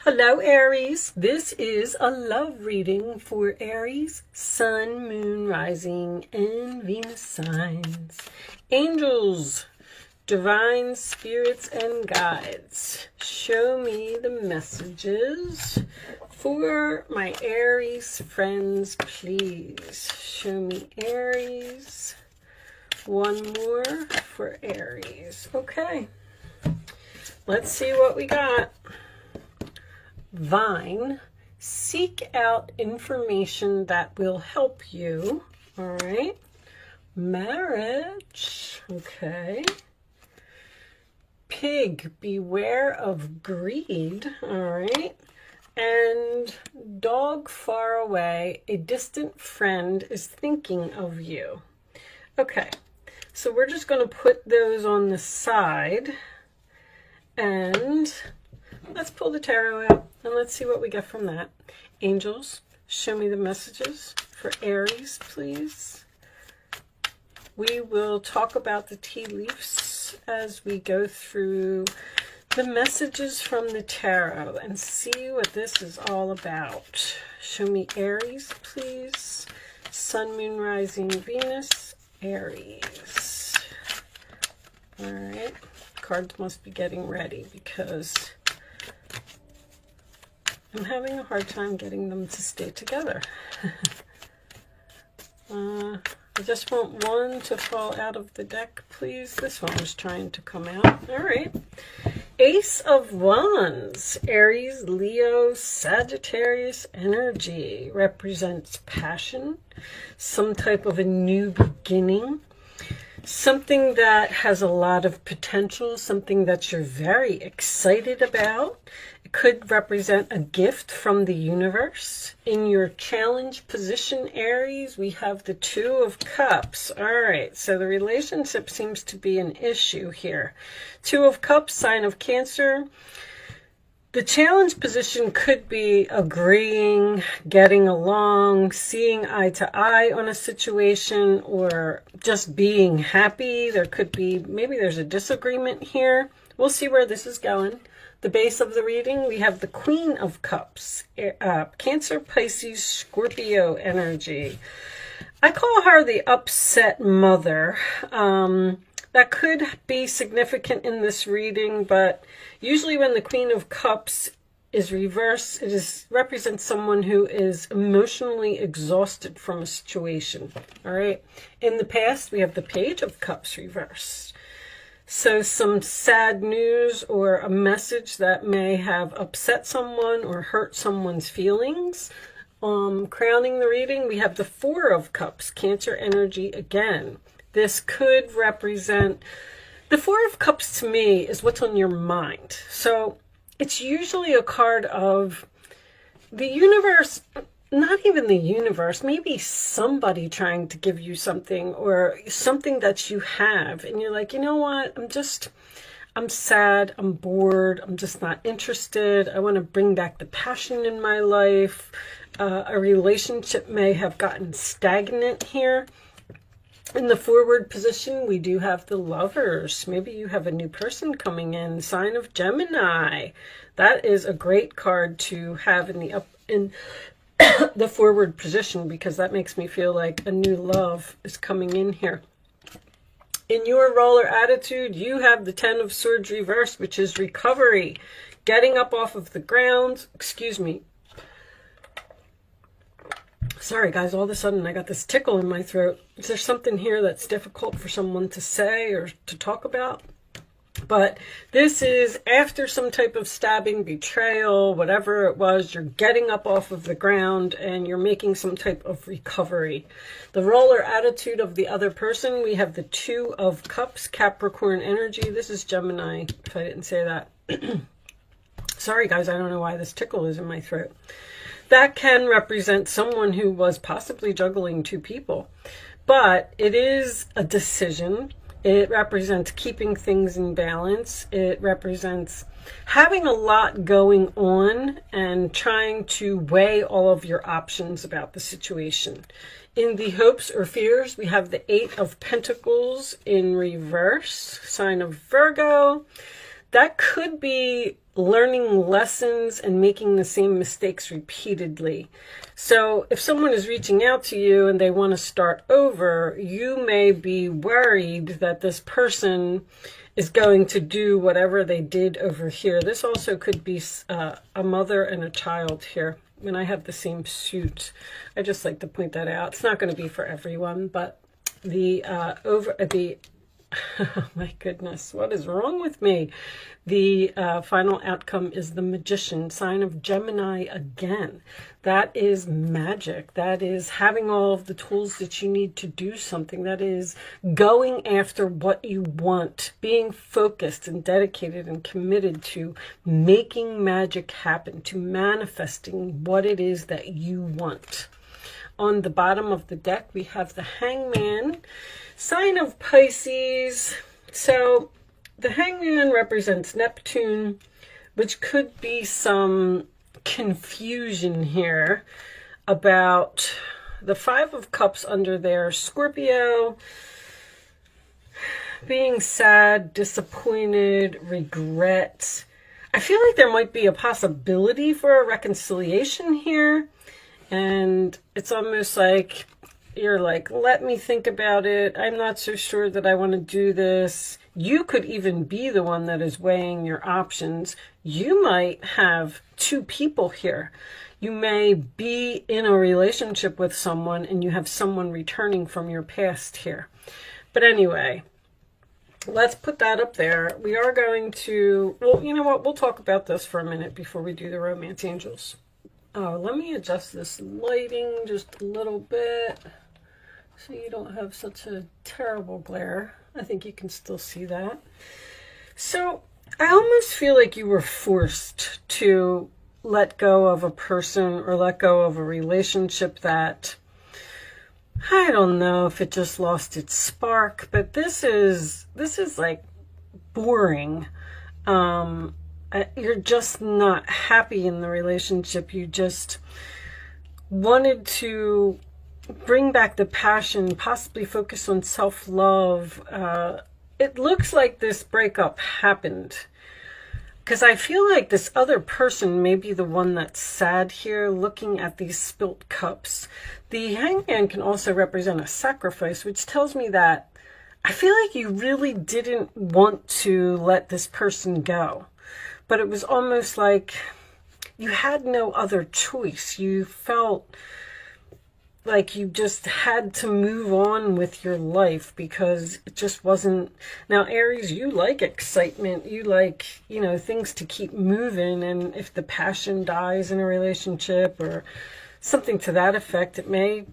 Hello Aries, this is a love reading for Aries, Sun, Moon, Rising, and Venus signs. Angels, divine spirits, and guides, show me the messages for my Aries friends, please. Show me Aries. One more for Aries. Okay, let's see what we got. Vine, seek out information that will help you. All right. Marriage. Okay. Pig, beware of greed. All right. And dog, far away, a distant friend is thinking of you. Okay. So we're just going to put those on the side and let's pull the tarot out and let's see what we get from that. Angels, show me the messages for Aries, please. We will talk about the tea leaves as we go through the messages from the tarot and see what this is all about. Show me Aries, please. Sun, Moon, Rising, Venus, Aries. All right. Cards must be getting ready because I'm having a hard time getting them to stay together. I just want one to fall out of the deck, please. This one was trying to come out. All right. Ace of Wands, Aries, Leo, Sagittarius energy represents passion, some type of a new beginning, something that has a lot of potential, something that you're very excited about. It could represent a gift from the universe. In your challenge position, Aries, we have the Two of Cups. All right, so the relationship seems to be an issue here. Two of Cups, sign of Cancer. The challenge position could be agreeing, getting along, seeing eye to eye on a situation, or just being happy. There could be, maybe there's a disagreement here. We'll see where this is going. The base of the reading, we have the Queen of Cups, Cancer, Pisces, Scorpio energy. I call her the upset mother. That could be significant in this reading, but usually when the Queen of Cups is reversed, it represents someone who is emotionally exhausted from a situation. All right. In the past, we have the Page of Cups reversed. So some sad news or a message that may have upset someone or hurt someone's feelings. Crowning the reading, we have the Four of Cups, Cancer energy again. This could represent, the Four of Cups to me is what's on your mind. So it's usually a card of the universe, not even the universe, maybe somebody trying to give you something or something that you have. And you're like, you know what, I'm sad, I'm bored, I'm just not interested. I want to bring back the passion in my life. A relationship may have gotten stagnant here. In the forward position, we do have the Lovers. Maybe you have a new person coming in, sign of Gemini. That is a great card to have in the forward position because that makes me feel like a new love is coming in here. In your roller attitude, you have the Ten of Swords reversed, which is recovery, getting up off of the ground. Excuse me. Sorry, guys, all of a sudden I got this tickle in my throat. Is there something here that's difficult for someone to say or to talk about? But this is after some type of stabbing, betrayal, whatever it was, you're getting up off of the ground and you're making some type of recovery. The roller attitude of the other person, we have the Two of Cups, Capricorn energy. This is Gemini, if I didn't say that. Sorry, guys, I don't know why this tickle is in my throat. That can represent someone who was possibly juggling two people, but it is a decision. It represents keeping things in balance. It represents having a lot going on and trying to weigh all of your options about the situation. In the hopes or fears, we have the Eight of Pentacles in reverse, sign of Virgo. that could be learning lessons and making the same mistakes repeatedly. So if someone is reaching out to you and they want to start over, you may be worried that this person is going to do whatever they did over here. This also could be a mother and a child here. When I have the same suit, I just like to point that out. It's not going to be for everyone, but oh my goodness, what is wrong with me? The final outcome is the Magician, sign of Gemini again. That is magic. That is having all of the tools that you need to do something. That is going after what you want, being focused and dedicated and committed to making magic happen, to manifesting what it is that you want. On the bottom of the deck, we have the Hangman, sign of Pisces. So the Hangman represents Neptune, which could be some confusion here about the Five of Cups under there. Scorpio, being sad, disappointed, regret. I feel like there might be a possibility for a reconciliation here. And it's almost like you're like, let me think about it. I'm not so sure that I want to do this. You could even be the one that is weighing your options. You might have two people here. You may be in a relationship with someone and you have someone returning from your past here. But anyway, let's put that up there. We are going to, well, you know what? We'll talk about this for a minute before we do the Romance Angels. Oh, let me adjust this lighting just a little bit so you don't have such a terrible glare. I think you can still see that. So I almost feel like you were forced to let go of a person or let go of a relationship that, I don't know if it just lost its spark, but this is like boring. You're just not happy in the relationship. You just wanted to bring back the passion, possibly focus on self-love. It looks like this breakup happened because I feel like this other person may be the one that's sad here, looking at these spilt cups. The Hangman can also represent a sacrifice, which tells me that I feel like you really didn't want to let this person go. But it was almost like you had no other choice. You felt like you just had to move on with your life because it just wasn't. Now, Aries, you like excitement. You like, you know, things to keep moving. And if the passion dies in a relationship or something to that effect, it may,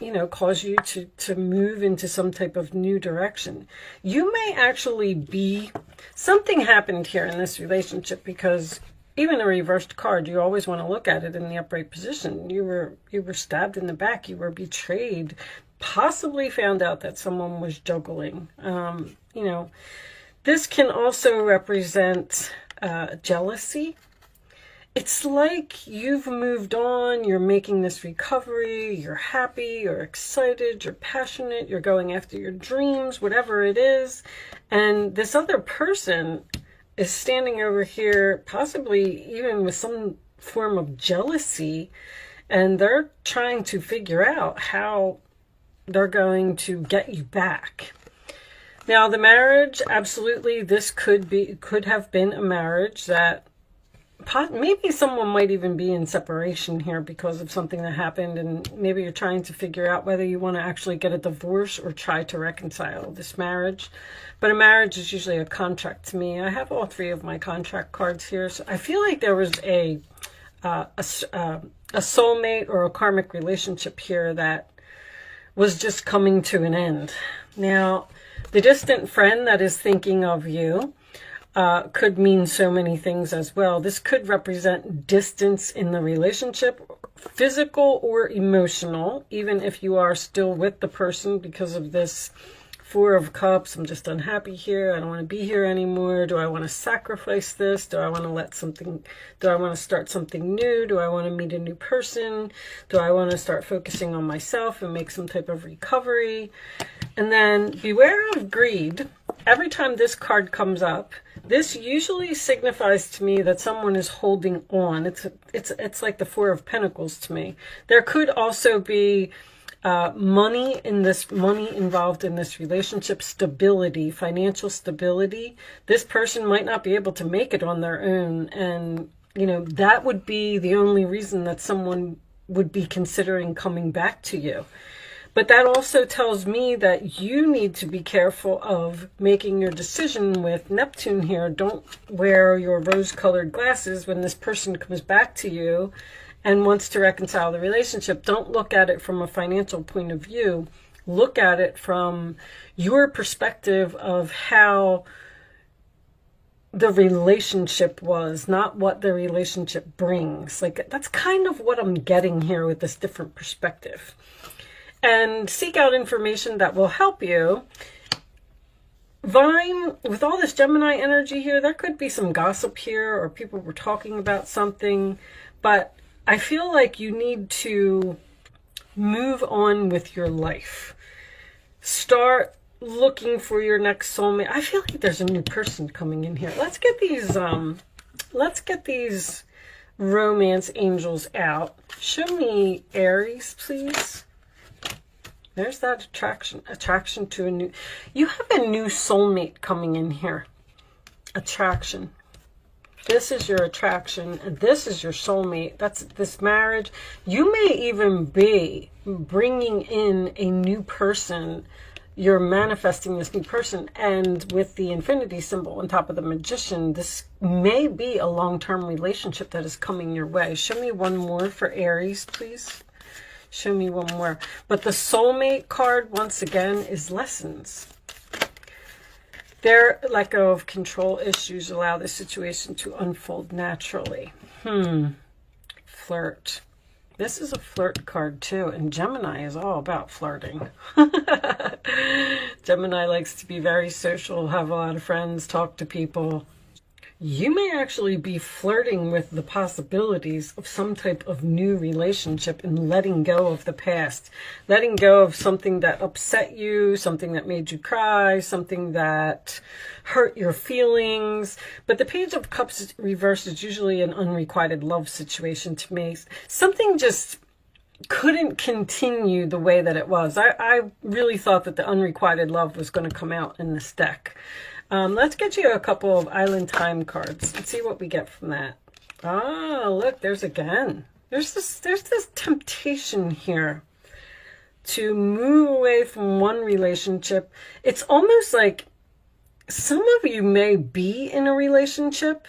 you know, cause you to move into some type of new direction. You may actually be, something happened here in this relationship because even a reversed card, you always want to look at it in the upright position. You were stabbed in the back. You were betrayed, possibly found out that someone was juggling. You know, this can also represent jealousy. It's like you've moved on, you're making this recovery, you're happy, you're excited, you're passionate, you're going after your dreams, whatever it is. And this other person is standing over here, possibly even with some form of jealousy, and they're trying to figure out how they're going to get you back. Now, the marriage, absolutely, this could have been a marriage that maybe someone might even be in separation here because of something that happened, and maybe you're trying to figure out whether you want to actually get a divorce or try to reconcile this marriage. But a marriage is usually a contract to me. I have all three of my contract cards here, so I feel like there was a soulmate or a karmic relationship here that was just coming to an end. Now, the distant friend that is thinking of you could mean so many things as well. This could represent distance in the relationship, physical or emotional, even if you are still with the person because of this Four of Cups. I'm just unhappy here. I don't want to be here anymore. Do I want to sacrifice this? Do I want to start something new? Do I want to meet a new person? Do I want to start focusing on myself and make some type of recovery? And then beware of greed. every time this card comes up, this usually signifies to me that someone is holding on. It's like the Four of Pentacles to me. There could also be money involved in this relationship, stability, financial stability. This person might not be able to make it on their own, and you know, that would be the only reason that someone would be considering coming back to you. But that also tells me that you need to be careful of making your decision with Neptune here. Don't wear your rose-colored glasses when this person comes back to you and wants to reconcile the relationship. Don't look at it from a financial point of view. Look at it from your perspective of how the relationship was, not what the relationship brings. Like, that's kind of what I'm getting here with this different perspective. And seek out information that will help you. Vine, with all this Gemini energy here, there could be some gossip here, or people were talking about something, but I feel like you need to move on with your life. Start looking for your next soulmate. I feel like there's a new person coming in here. Let's get these romance angels out. Show me Aries, please. There's that attraction to a new, you have a new soulmate coming in here. Attraction. This is your attraction, and this is your soulmate. That's this marriage. You may even be bringing in a new person. You're manifesting this new person, and with the infinity symbol on top of the Magician, this may be a long-term relationship that is coming your way. Show me one more for Aries, please. Show me one more. But the soulmate card, once again, is lessons. Let go of control issues, allow the situation to unfold naturally. Flirt. This is a flirt card too, and Gemini is all about flirting. Gemini likes to be very social, have a lot of friends, talk to people. You may actually be flirting with the possibilities of some type of new relationship and letting go of the past. Letting go of something that upset you, something that made you cry, something that hurt your feelings. But the Page of Cups reversed is usually an unrequited love situation to me. Something just couldn't continue the way that it was. I really thought that the unrequited love was going to come out in this deck. Let's get you a couple of Island Time cards and see what we get from that. Ah, look, there's again. There's this temptation here to move away from one relationship. It's almost like some of you may be in a relationship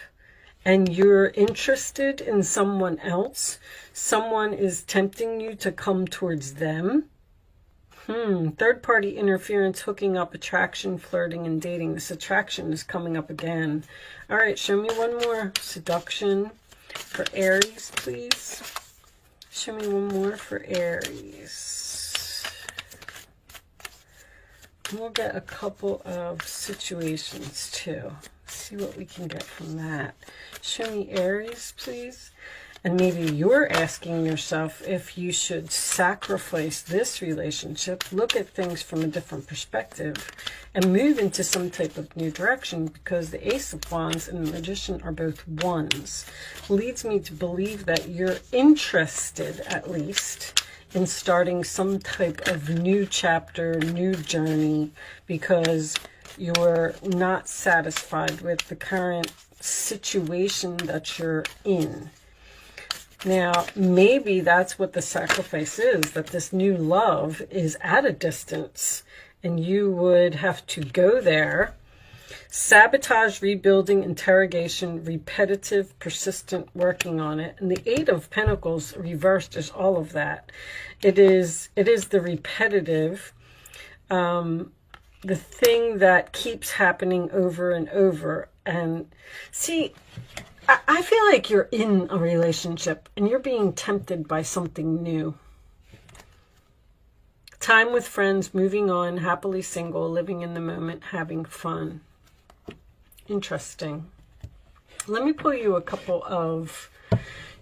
and you're interested in someone else. Someone is tempting you to come towards them. Third-party interference, hooking up, attraction, flirting, and dating. This attraction is coming up again. All right, show me one more. Seduction for Aries, please. Show me one more for Aries. We'll get a couple of situations, too. See what we can get from that. Show me Aries, please. And maybe you're asking yourself if you should sacrifice this relationship, look at things from a different perspective, and move into some type of new direction, because the Ace of Wands and the Magician are both ones. Leads me to believe that you're interested, at least, in starting some type of new chapter, new journey, because you're not satisfied with the current situation that you're in. Now, maybe that's what the sacrifice is, that this new love is at a distance and you would have to go there. Sabotage, rebuilding, interrogation, repetitive, persistent, working on it. And the Eight of Pentacles reversed is all of that. It is the repetitive, the thing that keeps happening over and over. And see, I feel like you're in a relationship and you're being tempted by something new. Time with friends, moving on, happily single, living in the moment, having fun. Interesting. Let me pull you a couple of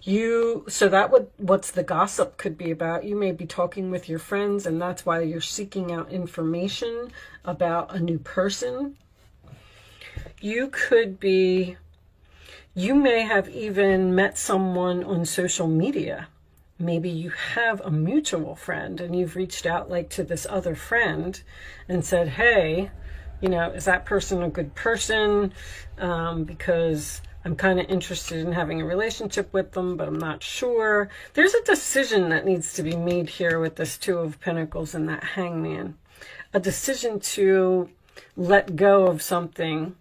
so that what's the gossip could be about. You may be talking with your friends, and that's why you're seeking out information about a new person. You may have even met someone on social media. Maybe you have a mutual friend and you've reached out like to this other friend and said, hey, you know, is that person a good person? Because I'm kind of interested in having a relationship with them, but I'm not sure. There's a decision that needs to be made here with this Two of Pentacles and that Hangman. A decision to let go of something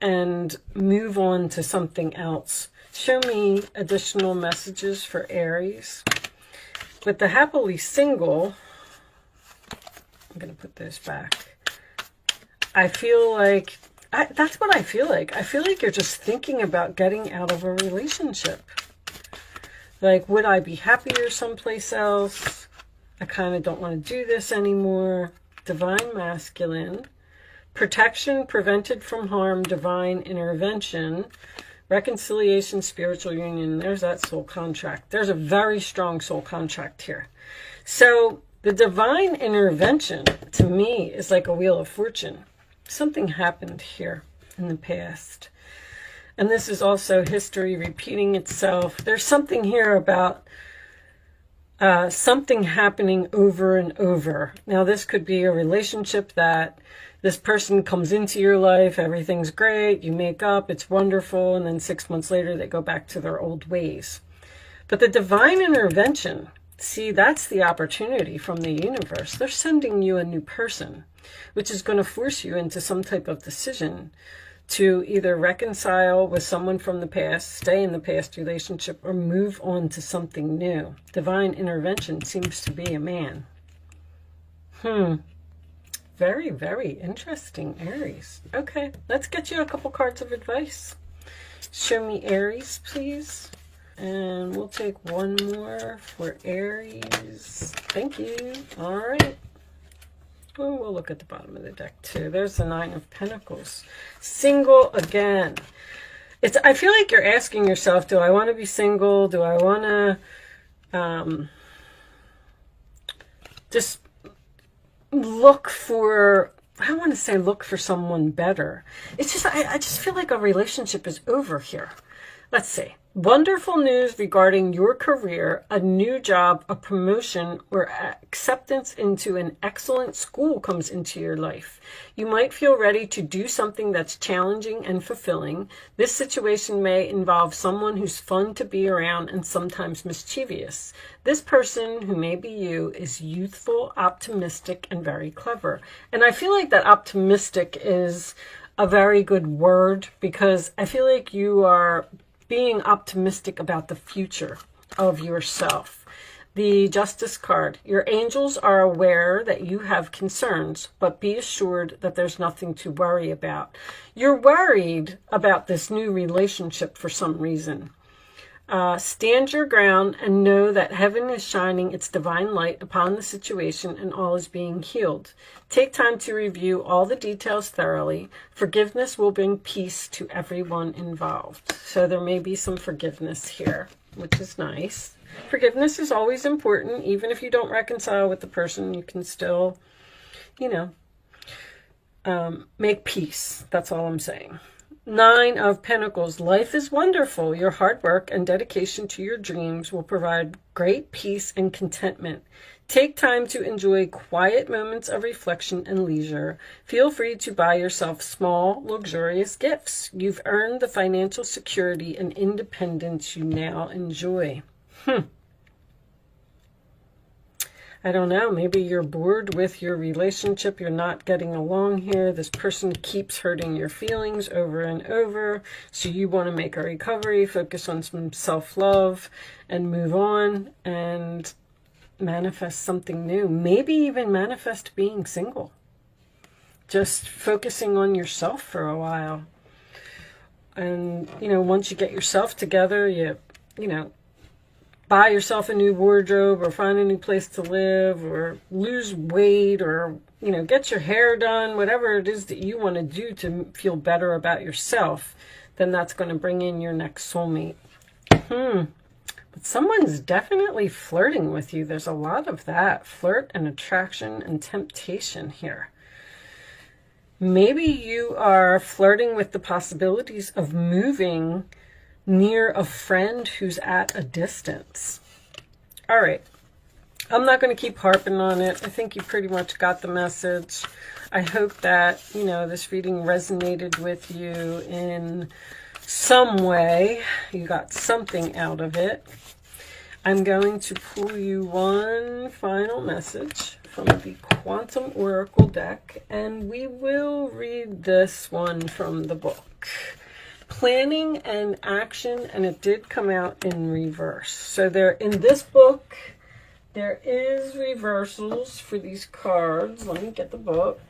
and move on to something else. Show me additional messages for Aries. With the happily single, I'm going to put this back. I feel like, that's what I feel like. I feel like you're just thinking about getting out of a relationship. Like, would I be happier someplace else? I kind of don't want to do this anymore. Divine Masculine. Protection, prevented from harm, divine intervention. Reconciliation, spiritual union. There's that soul contract. There's a very strong soul contract here. So the divine intervention to me is like a wheel of fortune. Something happened here in the past. And this is also history repeating itself. There's something here about something happening over and over. Now, this could be a relationship that this person comes into your life, everything's great, you make up, it's wonderful, and then 6 months later they go back to their old ways. But the divine intervention, see, that's the opportunity from the universe. They're sending you a new person, which is going to force you into some type of decision to either reconcile with someone from the past, stay in the past relationship, or move on to something new. Divine intervention seems to be a man. Very, very interesting, Aries. Okay, let's get you a couple cards of advice. Show me Aries, please. And we'll take one more for Aries. Thank you. All right. Oh, we'll look at the bottom of the deck too. There's the Nine of Pentacles. Single again. I feel like you're asking yourself, do I want to be single? Do I want to just look for, I don't want to say look for someone better. It's just, I just feel like a relationship is over here. Let's see. Wonderful news regarding your career, a new job, a promotion, or acceptance into an excellent school comes into your life. You might feel ready to do something that's challenging and fulfilling. This situation may involve someone who's fun to be around and sometimes mischievous. This person, who may be you, is youthful, optimistic, and very clever. And I feel like that optimistic is a very good word, because I feel like you are being optimistic about the future of yourself. The Justice card. Your angels are aware that you have concerns, but be assured that there's nothing to worry about. You're worried about this new relationship for some reason. Stand your ground and know that heaven is shining its divine light upon the situation and all is being healed. Take time to review all the details thoroughly. Forgiveness will bring peace to everyone involved. So there may be some forgiveness here, which is nice. Forgiveness is always important. Even if you don't reconcile with the person, you can still, you know, make peace. That's all I'm saying. Nine of Pentacles. Life is wonderful. Your hard work and dedication to your dreams will provide great peace and contentment. Take time to enjoy quiet moments of reflection and leisure. Feel free to buy yourself small, luxurious gifts. You've earned the financial security and independence you now enjoy. I don't know, maybe you're bored with your relationship, you're not getting along here, this person keeps hurting your feelings over and over, so you want to make a recovery, focus on some self-love, and move on, and manifest something new. Maybe even manifest being single. Just focusing on yourself for a while. And, you know, once you get yourself together, you know, buy yourself a new wardrobe, or find a new place to live, or lose weight, or, you know, get your hair done, whatever it is that you want to do to feel better about yourself, then that's going to bring in your next soulmate. But someone's definitely flirting with you. There's a lot of that. Flirt and attraction and temptation here. Maybe you are flirting with the possibilities of moving near a friend who's at a distance. All right. I'm not going to keep harping on it. I think you pretty much got the message. I hope that, this reading resonated with you in some way. You got something out of it. I'm going to pull you one final message from the Quantum Oracle deck, and we will read this one from the book. Planning and Action, and it did come out in reverse. So there, in this book, there is reversals for these cards. Let me get the book.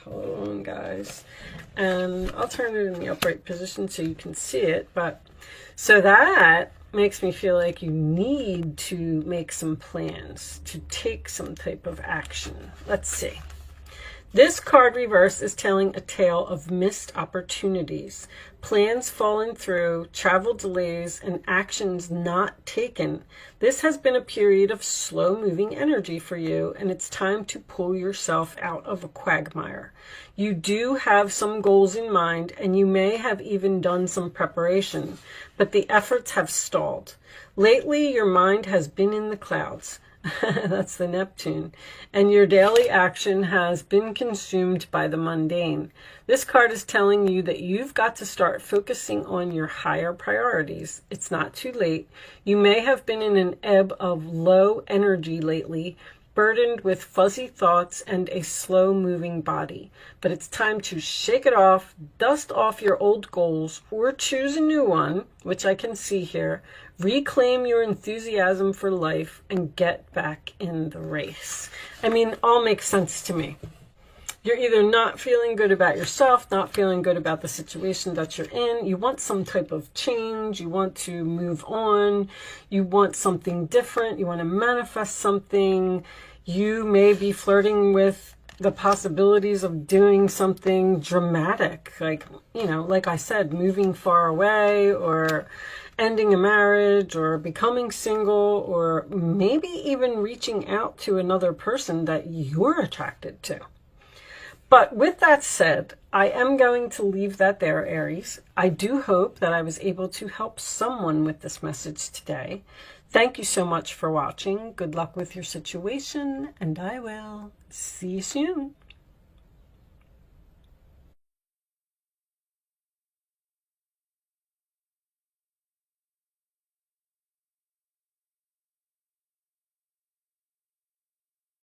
Hold on, guys. And I'll turn it in the upright position so you can see it. But so that makes me feel like you need to make some plans, to take some type of action. Let's see. This card reverse is telling a tale of missed opportunities, plans falling through, travel delays, and actions not taken. This has been a period of slow-moving energy for you, and it's time to pull yourself out of a quagmire. You do have some goals in mind, and you may have even done some preparation, but the efforts have stalled. Lately, your mind has been in the clouds. That's the Neptune. And your daily action has been consumed by the mundane. This card is telling you that you've got to start focusing on your higher priorities. It's not too late. You may have been in an ebb of low energy lately, burdened with fuzzy thoughts and a slow-moving body. But it's time to shake it off, dust off your old goals, or choose a new one, which I can see here. Reclaim your enthusiasm for life and get back in the race. I mean, all makes sense to me. You're either not feeling good about yourself, not feeling good about the situation that you're in. You want some type of change. You want to move on. You want something different. You want to manifest something. You may be flirting with the possibilities of doing something dramatic, like, like I said, moving far away, or ending a marriage, or becoming single, or maybe even reaching out to another person that you're attracted to. But with that said, I am going to leave that there, Aries. I do hope that I was able to help someone with this message today. Thank you so much for watching. Good luck with your situation, and I will see you soon.